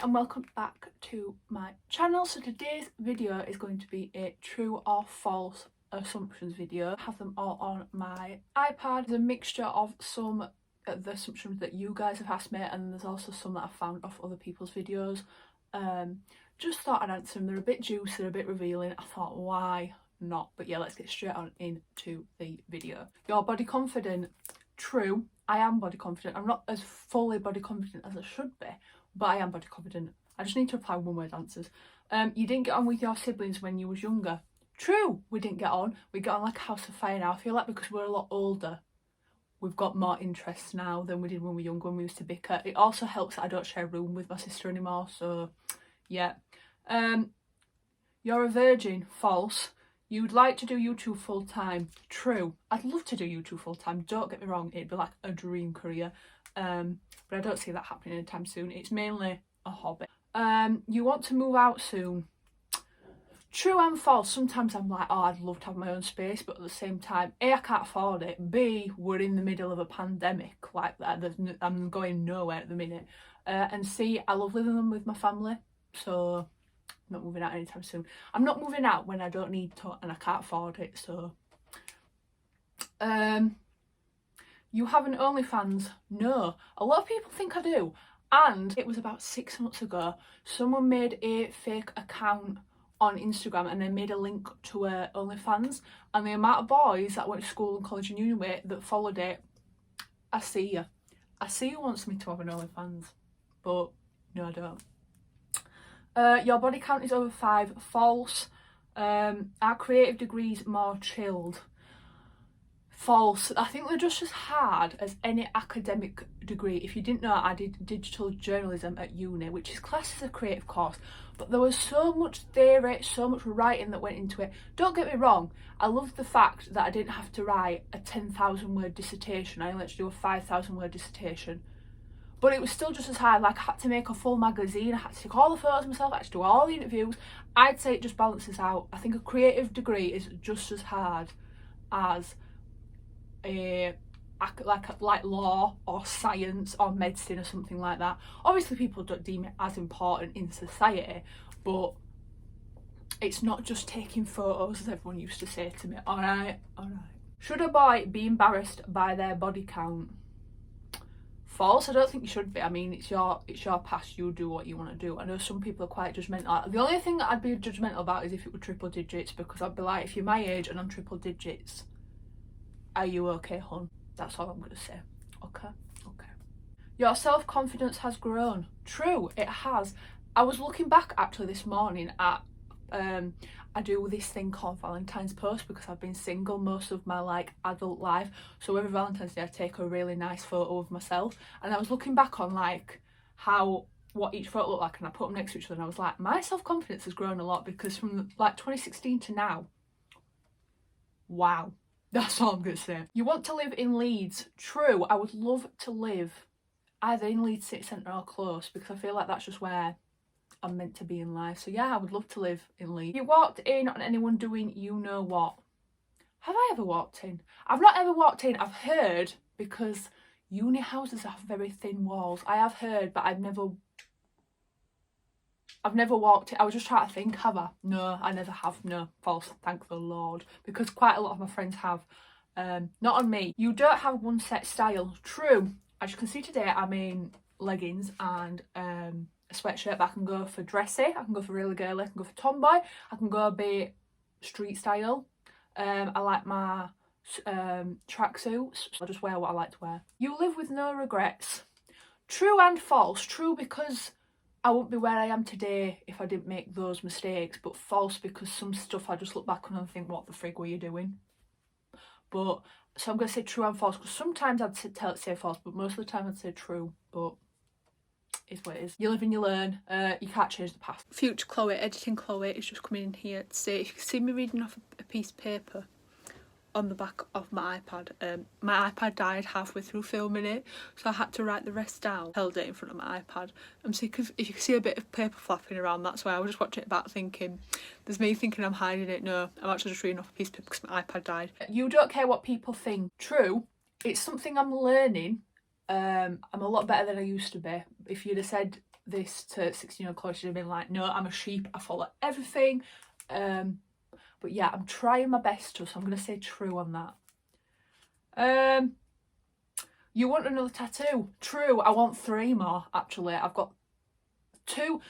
and welcome back to my channel. So today's video is going to be a true or false assumptions video. I have them all on my iPad. There's a mixture of some of the assumptions that you guys have asked me, and there's also some that I found off other people's videos. Just thought I'd answer them. They're a bit juicy, they're a bit revealing. I thought, why not? But yeah, let's get straight on into the video. You're body confident. True, I am body confident. I'm not as fully body confident as I should be, but I am body confident. I just need to apply one word answers. You didn't get on with your siblings when you was younger. True, we didn't get on. We get on like a house of fire now. I feel like because we're a lot older, we've got more interests now than we did when we were younger, when we used to bicker. It also helps that I don't share a room with my sister anymore, so yeah. You're a virgin. False. You'd like to do YouTube full time. True. I'd love to do YouTube full time. Don't get me wrong, it'd be like a dream career. But I don't see that happening anytime soon. It's mainly a hobby. You want to move out soon. True and false. Sometimes I'm like, oh, I'd love to have my own space, but at the same time, A, I can't afford it. B, we're in the middle of a pandemic like that. I'm going nowhere at the minute. And C, I love living with my family, so I'm not moving out anytime soon. I'm not moving out when I don't need to and I can't afford it, so. You have an OnlyFans? No. A lot of people think I do. And it was about 6 months ago, someone made a fake account on Instagram and they made a link to her OnlyFans, and the amount of boys that went to school and college and uni with that followed it, I see you. I see who wants me to have an OnlyFans, but no, I don't. Your body count is over 5. False. Our creative degrees more chilled. False. I think they're just as hard as any academic degree. If you didn't know, I did digital journalism at uni, which is classed as a creative course, but there was so much theory, so much writing that went into it. Don't get me wrong, I loved the fact that I didn't have to write a 10,000 word dissertation. I only had to do a 5,000 word dissertation. But it was still just as hard. Like, I had to make a full magazine, I had to take all the photos myself, I had to do all the interviews. I'd say it just balances out. I think a creative degree is just as hard as like law or science or medicine or something like that. Obviously people don't deem it as important in society, but it's not just taking photos, as everyone used to say to me. Alright. Should a boy be embarrassed by their body count? False. I don't think you should be. I mean, it's your past, you do what you want to do. I know some people are quite judgmental. The only thing that I'd be judgmental about is if it were triple digits, because I'd be like, if you're my age and I'm triple digits, are you okay, hon? That's all I'm going to say. Okay. Your self-confidence has grown. True, it has. I was looking back actually this morning at, I do this thing called Valentine's post because I've been single most of my like adult life. So every Valentine's Day I take a really nice photo of myself. And I was looking back on like what each photo looked like, and I put them next to each other, and I was like, my self-confidence has grown a lot, because from like 2016 to now, wow. That's all I'm going to say. You want to live in Leeds. True, I would love to live either in Leeds city centre or close, because I feel like that's just where I'm meant to be in life. So yeah, I would love to live in Leeds. You walked in on anyone doing you know what. Have I ever walked in? I've not ever walked in. I've heard, because uni houses have very thin walls. I have heard, but I've never walked it. I was just trying to think, have I? No, I never have. No, false, thank the Lord, because quite a lot of my friends have. Not on me. You don't have one set style. True. As you can see today, I'm in leggings and a sweatshirt, but I can go for dressy, I can go for really girly, I can go for tomboy, I can go a bit street style. I like my tracksuits. I just wear what I like to wear. You live with no regrets. True and false. True, because I wouldn't be where I am today if I didn't make those mistakes, but false because some stuff I just look back on and think, what the frig were you doing? But, so I'm going to say true and false, because sometimes I'd say false, but most of the time I'd say true, but it's what it is. You live and you learn, you can't change the past. Future Chloe, editing Chloe, is just coming in here to say, if you can see me reading off a piece of paper on the back of my iPad died halfway through filming it, so I had to write the rest down. Held it in front of my iPad. So if you can see a bit of paper flapping around, that's why I was just watching it back thinking, there's me thinking I'm hiding it. No, I'm actually just reading off a piece of paper because my iPad died. You don't care what people think. True, it's something I'm learning. I'm a lot better than I used to be. If you'd have said this to 16-year-old Chloe, she'd have been like, no, I'm a sheep, I follow everything. But yeah, I'm trying my best to, so I'm going to say true on that. You want another tattoo? True, I want 3 more, actually. I've got two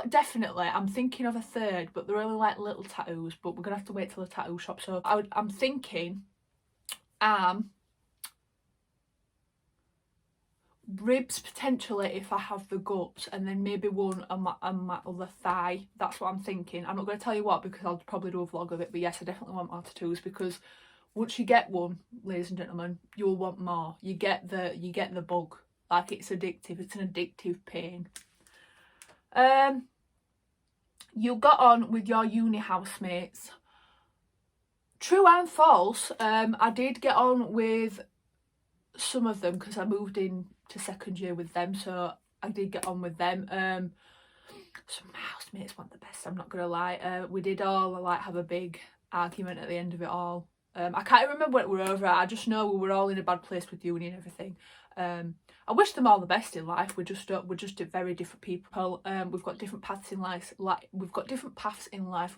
definitely. I'm thinking of a third, but they're only like little tattoos, but we're going to have to wait till the tattoo shop. So I'm thinking, ribs potentially if I have the guts, and then maybe one on my other thigh. That's what I'm thinking. I'm not going to tell you what because I'll probably do a vlog of it, but yes, I definitely want more tattoos, because once you get one, ladies and gentlemen, you'll want more. You get the bug. Like, it's addictive. It's an addictive pain. You got on with your uni housemates. True and false. I did get on with some of them because I moved in to second year with them, so I did get on with them. Some housemates weren't the best, I'm not gonna lie. We did all like have a big argument at the end of it all. I can't remember when we were over. I just know we were all in a bad place with uni and everything. I wish them all the best in life. We're just very different people. We've got different paths in life.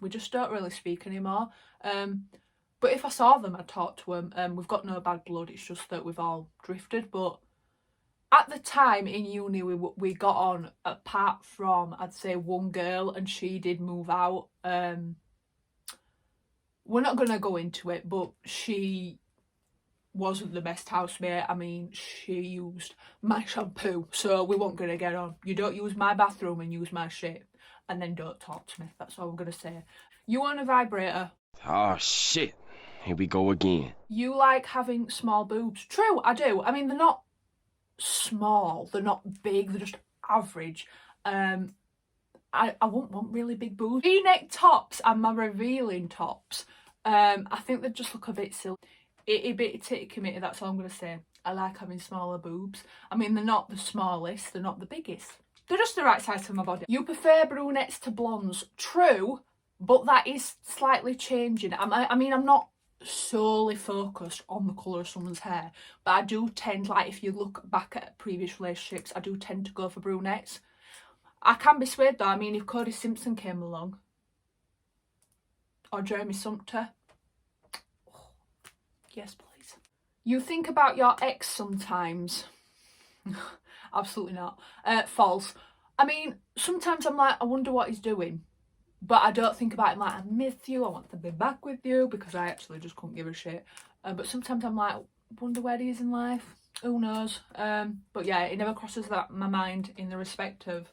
We just don't really speak anymore. But if I saw them, I'd talk to them. We've got no bad blood. It's just that we've all drifted. But at the time in uni, we got on, apart from, I'd say, one girl, and she did move out. We're not going to go into it, but she wasn't the best housemate. I mean, she used my shampoo, so we weren't going to get on. You don't use my bathroom and use my shit, and then don't talk to me. That's all I'm going to say. You want a vibrator? Oh, shit. Here we go again. You like having small boobs? True, I do. I mean, they're not small, they're not big, they're just average. I wouldn't want really big boobs. V-neck tops and my revealing tops, I think they just look a bit silly. A bit titty committed, that's all I'm going to say. I like having smaller boobs. I mean, they're not the smallest, they're not the biggest. They're just the right size for my body. You prefer brunettes to blondes? True, but that is slightly changing. I mean, I'm not solely focused on the colour of someone's hair, but I do tend, like, if you look back at previous relationships, I do tend to go for brunettes. I can be swayed though. I mean, if Cody Simpson came along, or Jeremy Sumpter, oh, yes please. You think about your ex sometimes? Absolutely not. False. I mean, sometimes I'm like, I wonder what he's doing, but I don't think about him like, I miss you, I want to be back with you, because I actually just couldn't give a shit. But sometimes I'm like, wonder where he is in life, who knows. But yeah, it never crosses my mind in the respect of,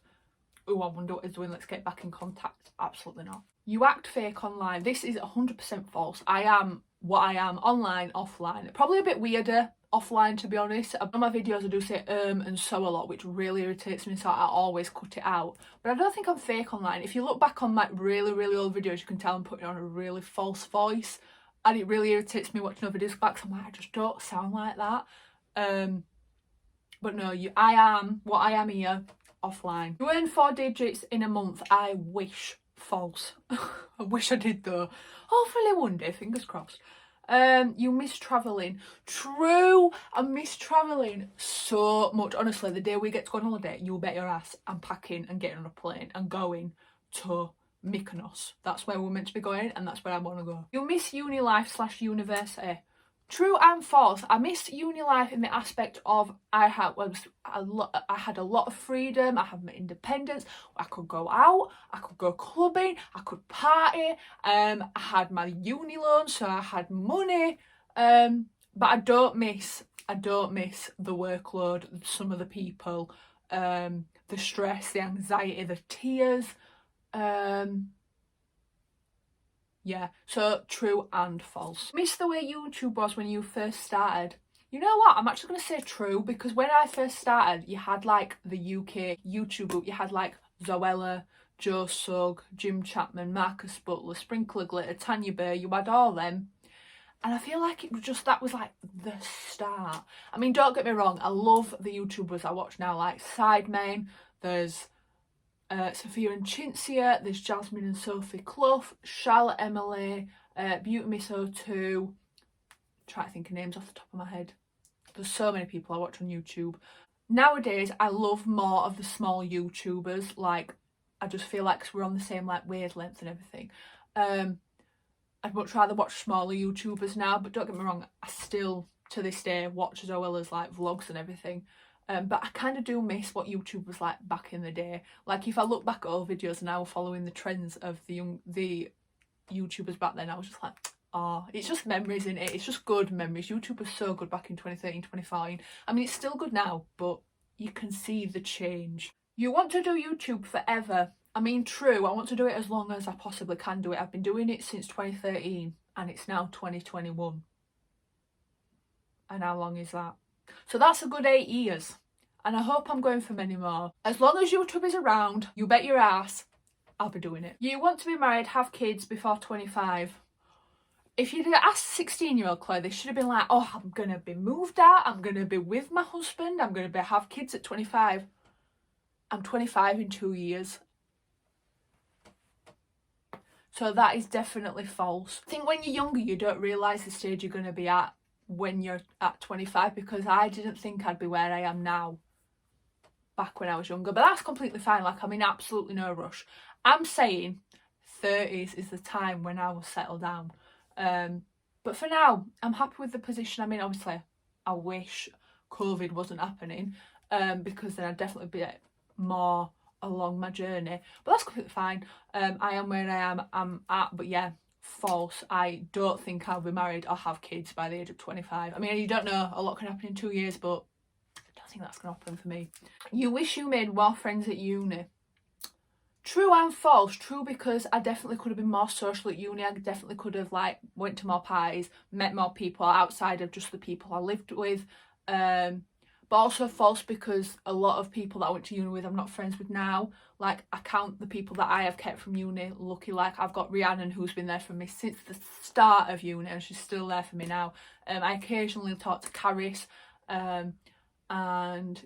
oh, I wonder what he's doing, let's get back in contact. Absolutely not. You act fake online. This is 100% false. I am what I am online, offline. Probably a bit weirder offline, to be honest. On my videos I do say and so a lot, which really irritates me, so I always cut it out. But I don't think I'm fake online. If you look back on my really old videos, you can tell I'm putting on a really false voice, and it really irritates me watching other videos back, so I'm like, I just don't sound like that. But no, I am what I am here, offline. You earn 4 digits in a month. I wish. False. I wish I did though. Hopefully one day, fingers crossed. You miss travelling. True, I miss travelling so much. Honestly, the day we get to go on holiday, you'll bet your ass I'm packing and getting on a plane and going to Mykonos. That's where we're meant to be going, and that's where I want to go. You miss uni life / university. True and false. I miss uni life in the aspect of I had a lot of freedom. I had my independence. I could go out. I could go clubbing. I could party. I had my uni loan, so I had money. But I don't miss the workload. Some of the people, the stress, the anxiety, the tears. Yeah, so true and false. Miss the way YouTube was when you first started. You know what? I'm actually going to say true, because when I first started, you had like the UK YouTube group. You had like Zoella, Joe Sugg, Jim Chapman, Marcus Butler, Sprinkler Glitter, Tanya Burr. You had all them. And I feel like it was just, that was like the start. I mean, don't get me wrong. I love the YouTubers I watch now, like Sidemen. There's Sophia and Cinzia, there's Jasmine and Sophie Clough, Charlotte Emily, Beauty Miss O2. Try to think of names off the top of my head. There's so many people I watch on YouTube. Nowadays, I love more of the small YouTubers. Like, I just feel like 'cause we're on the same like wavelength and everything. I'd much rather watch smaller YouTubers now, but don't get me wrong, I still to this day watch as well as like vlogs and everything. But I kind of do miss what YouTube was like back in the day. Like if I look back at old videos now following the trends of the YouTubers back then, I was just like, oh, it's just memories, isn't it? It's just good memories. YouTube was so good back in 2013, 2014. I mean, it's still good now, but you can see the change. You want to do YouTube forever. I mean, true, I want to do it as long as I possibly can do it. I've been doing it since 2013 and it's now 2021. And how long is that? So that's a good 8 years. And I hope I'm going for many more. As long as YouTube is around, you bet your ass, I'll be doing it. You want to be married, have kids before 25. If you'd asked 16-year-old Claire, they should have been like, oh, I'm going to be moved out, I'm going to be with my husband, I'm going to have kids at 25. I'm 25 in 2 years. So that is definitely false. I think when you're younger, you don't realise the stage you're going to be at when you're at 25, because I didn't think I'd be where I am now back when I was younger. But that's completely fine. Like, I'm in absolutely no rush. I'm saying 30s is the time when I will settle down. But for now, I'm happy with the position I'm in. Obviously, I wish COVID wasn't happening, because then I'd definitely be more along my journey, but that's completely fine. I am where I'm at, but yeah, false. I don't think I'll be married or have kids by the age of 25. I mean, you don't know, a lot can happen in 2 years, but I don't think that's gonna happen for me. You wish you made more friends at uni. True and false. True, because I definitely could have been more social at uni. I definitely could have like went to more parties, met more people outside of just the people I lived with. But also false, because a lot of people that I went to uni with I'm not friends with now. Like, I count the people that I have kept from uni lucky. Like, I've got Rhiannon, who's been there for me since the start of uni, and she's still there for me now. I occasionally talk to Caris, and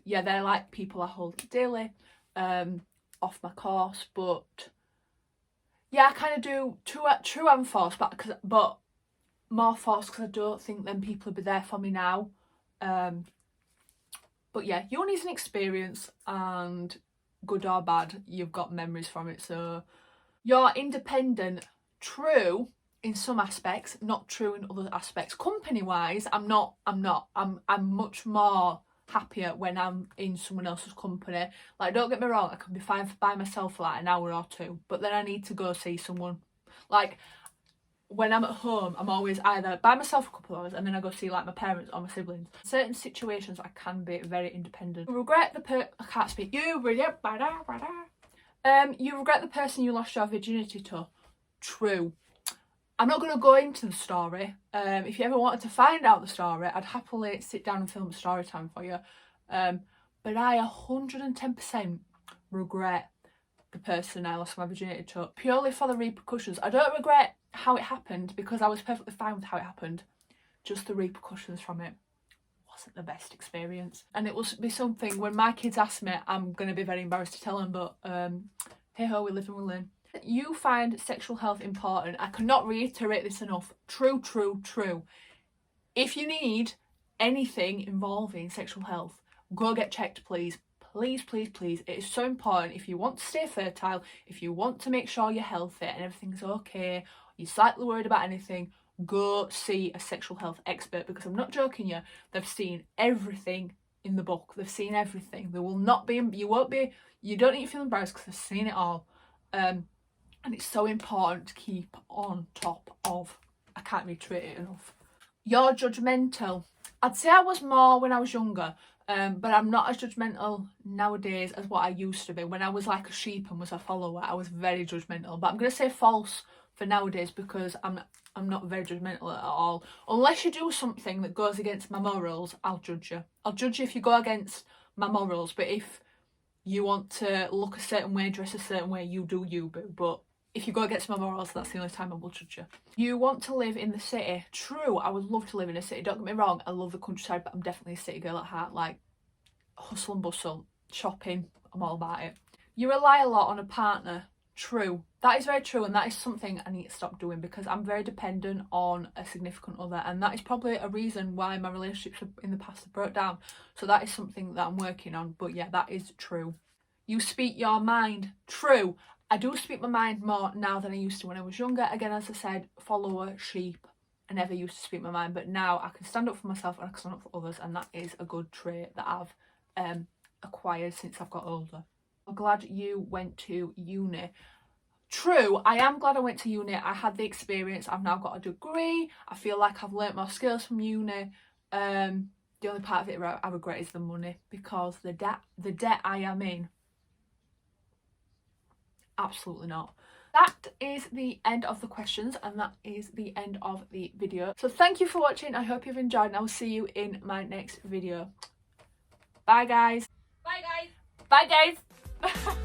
yeah, they're like people I hold daily off my course. But yeah, I kind of do true and false, but more false because I don't think them people will be there for me now. But yeah, uni's an experience, and good or bad, you've got memories from it. So you're independent. True in some aspects, not true in other aspects. Company wise, I'm not. I'm much more happier when I'm in someone else's company. Like, don't get me wrong, I can be fine by myself for like an hour or two, but then I need to go see someone. Like, when I'm at home, I'm always either by myself a couple of hours and then I go see like my parents or my siblings. Certain situations I can be very independent. You regret I can't speak. You regret the person you lost your virginity to. True. I'm not going to go into the story. If you ever wanted to find out the story, I'd happily sit down and film a story time for you. But I 110% regret the person I lost my virginity to, purely for the repercussions. I don't regret how it happened, because I was perfectly fine with how it happened. Just the repercussions from it wasn't the best experience. And it will be something, when my kids ask me, I'm going to be very embarrassed to tell them, but hey ho, we live and we learn. You find sexual health important. I cannot reiterate this enough. True, true, true. If you need anything involving sexual health, go get checked, please. Please, please, please. It is so important. If you want to stay fertile, if you want to make sure you're healthy and everything's okay, you're slightly worried about anything, go see a sexual health expert, because I'm not joking you. They've seen everything in the book. They've seen everything. There will not be, you don't need to feel embarrassed because they've seen it all. And it's so important to keep on top of. I can't reiterate it enough. You're judgmental. I'd say I was more when I was younger. But I'm not as judgmental nowadays as what I used to be. When I was like a sheep and was a follower, I was very judgmental. But I'm going to say false for nowadays, because I'm not very judgmental at all. Unless you do something that goes against my morals, I'll judge you. I'll judge you if you go against my morals. But if you want to look a certain way, dress a certain way, you do you, boo. But if you go against my morals, that's the only time I will judge you. You want to live in the city. True, I would love to live in a city. Don't get me wrong, I love the countryside, but I'm definitely a city girl at heart. Like, hustle and bustle, shopping, I'm all about it. You rely a lot on a partner. true. That is very true, and that is something I need to stop doing because I'm very dependent on a significant other, and that is probably a reason why my relationships in the past have broke down. So that is something that I'm working on. But yeah, that is true. You speak your mind. True. I do speak my mind more now than I used to when I was younger. Again, as I said, follower, sheep. I never used to speak my mind, but now I can stand up for myself and I can stand up for others, and that is a good trait that I've acquired since I've got older. I'm glad you went to uni. True, I am glad I went to uni. I had the experience. I've now got a degree. I feel like I've learnt more skills from uni. The only part of it I regret is the money, because the debt I am in, absolutely not. That is the end of the questions, and that is the end of the video. So thank you for watching. I hope you've enjoyed, and I will see you in my next video. Bye guys. Bye guys. Bye guys.